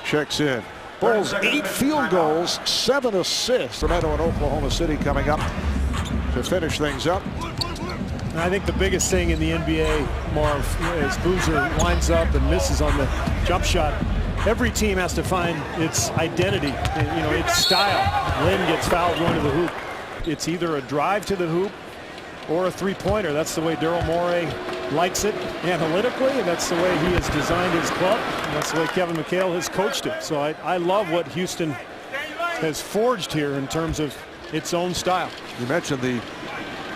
Checks in. Bulls 8 field goals, 7 assists. Toronto and Oklahoma City coming up to finish things up. I think the biggest thing in the NBA, Marv, is Boozer lines up and misses on the jump shot. Every team has to find its identity, its style. Lynn gets fouled going to the hoop. It's either a drive to the hoop or a three-pointer. That's the way Daryl Morey likes it analytically, and that's the way he has designed his club. And that's the way Kevin McHale has coached it. So I love what Houston has forged here in terms of its own style. You mentioned the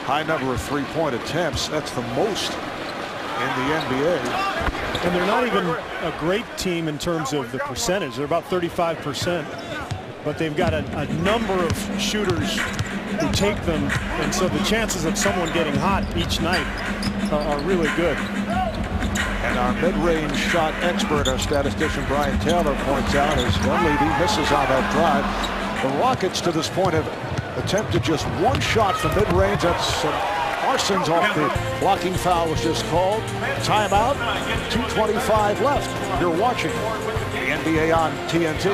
high number of three-point attempts. That's the most in the NBA. And they're not even a great team in terms of the percentage. They're about 35%. But they've got a number of shooters who take them. And so the chances of someone getting hot each night are really good. And our mid-range shot expert, our statistician Brian Taylor, points out as Dunleavy misses on that drive. The Rockets to this point have attempted just one shot from mid-range. That's Parsons off the blocking foul was just called. Timeout, 2:25 left. You're watching the NBA on TNT.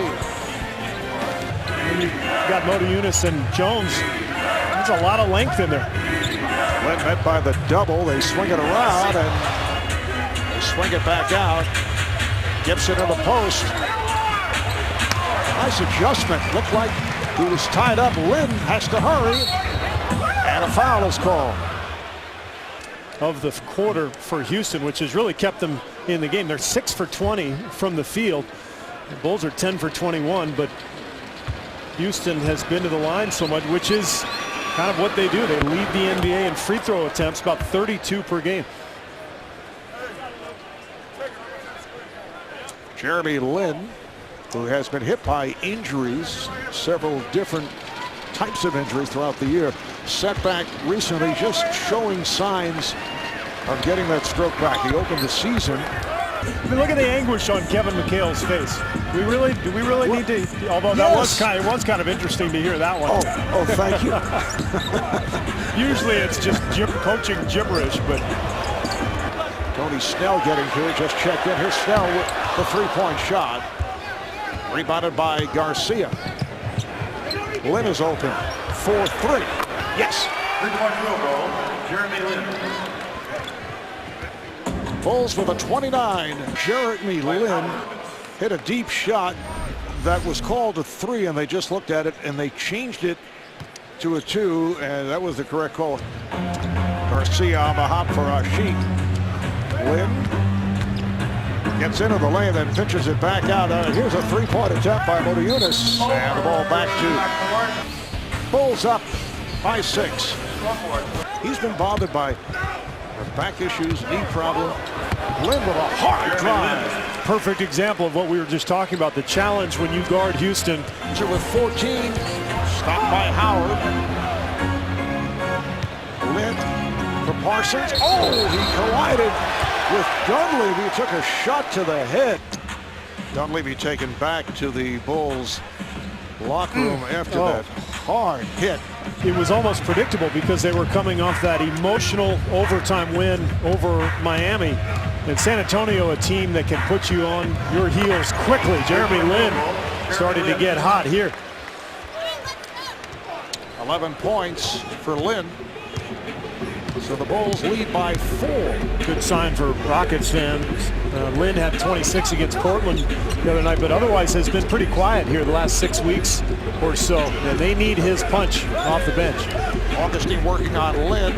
When you've got Motiunas and Jones, there's a lot of length in there. Lynn met by the double. They swing it around and they swing it back out. Gibson in the post. Nice adjustment. Looked like he was tied up. Lynn has to hurry. And a foul is called. Of the quarter for Houston, which has really kept them in the game. They're 6 for 20 from the field. The Bulls are 10 for 21, but Houston has been to the line so much, which is kind of what they do. They lead the NBA in free throw attempts, about 32 per game. Jeremy Lin, who has been hit by injuries, several different types of injuries throughout the year. Setback recently, just showing signs of getting that stroke back. He opened the season. I mean, look at the anguish on Kevin McHale's face. Do we really need to? Although yes. It was kind of interesting to hear that one. Oh, thank you. Usually it's just coaching gibberish, but Tony Snell getting to it. Just checked in. Here's Snell with the three-point shot. Rebounded by Garcia. Lynn is open. 4-3. Yes. Three-point field goal, Jeremy Lin. Bulls with a 29. Jeremy Lin hit a deep shot that was called a 3, and they just looked at it and they changed it to a 2, and that was the correct call. Garcia on the hop for Ashik. Lin gets into the lane, then pitches it back out. Here's a three-point attempt by Motiunas, and the ball back to Bulls up by 6. He's been bothered by back issues, knee problem. Lynn with a hard drive. Perfect example of what we were just talking about, the challenge when you guard Houston. With 14, stopped by Howard. Lynn for Parsons. Oh, he collided with Dunleavy. Took a shot to the head. Dunleavy taken back to the Bulls locker room after that hard hit. It was almost predictable because they were coming off that emotional overtime win over Miami. And San Antonio, a team that can put you on your heels quickly. Jeremy Lin starting to get hot here. 11 points for Lin. So the Bulls lead by 4. Good sign for Rockets fans. Lin had 26 against Portland the other night, but otherwise has been pretty quiet here the last 6 weeks or so. And they need his punch off the bench. Augustine working on Lin.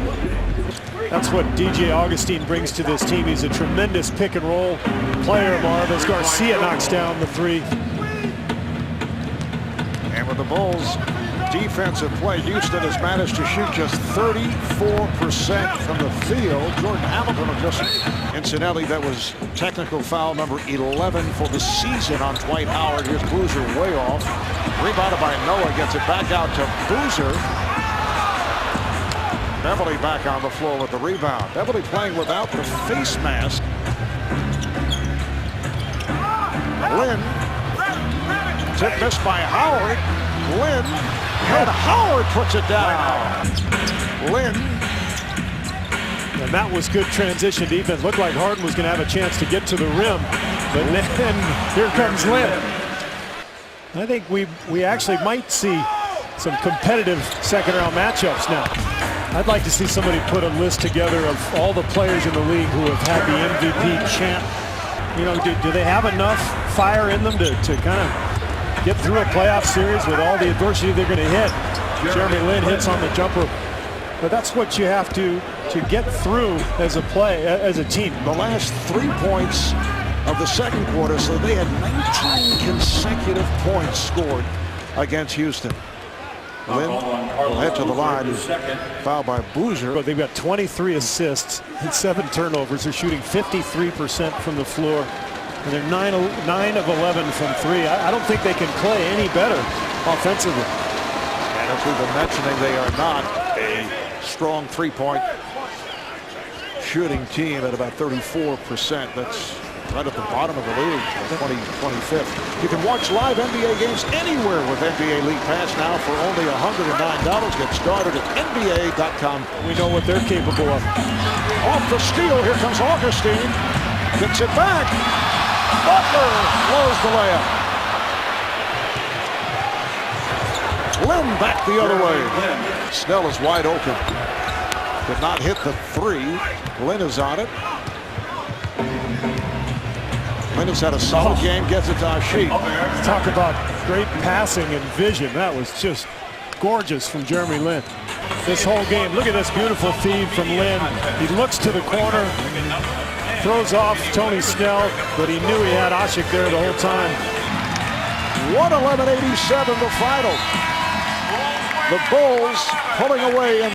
That's what DJ Augustine brings to this team. He's a tremendous pick and roll player, Marv, as Garcia knocks down the 3. And with the Bulls defensive play, Houston has managed to shoot just 34% from the field. Jordan Hamilton of just, incidentally, that was technical foul number 11 for the season on Dwight Howard. Here's Boozer way off. Rebounded by Noah, gets it back out to Boozer. Beverly back on the floor with the rebound. Beverly playing without the face mask. Lin. Tip missed by Howard. Lin. And Howard puts it down. Lin. And that was good transition defense. Looked like Harden was going to have a chance to get to the rim, but then here comes Lin. I think we actually might see some competitive second-round matchups now. I'd like to see somebody put a list together of all the players in the league who have had the MVP chant. You know, do they have enough fire in them to kind of get through a playoff series with all the adversity they're going to hit? Jeremy Lin hits on the jumper, but that's what you have to get through as a team. The last 3 points of the second quarter, so they had 19 consecutive points scored against Houston. Lin will head to the line. He's fouled by Boozer. But they've got 23 assists and 7 turnovers. They're shooting 53% from the floor, and they're 9 of 11 from 3. I don't think they can play any better offensively. And as we've been mentioning, they are not a strong three-point shooting team at about 34%. That's right at the bottom of the league, 25th. You can watch live NBA games anywhere with NBA League Pass now for only $109. Get started at NBA.com. We know what they're capable of. Off the steal, here comes Augustine. Gets it back. Butler blows the layup. Lin back the other way. Snell is wide open. Did not hit the three. Lin is on it. Lin has had a solid game, gets it to Asheet. Talk about great passing and vision. That was just gorgeous from Jeremy Lin. This whole game, look at this beautiful feed from Lin. He looks to the corner, throws off Tony Snell, but he knew he had Asheet there the whole time. 111-87 the final. The Bulls pulling away in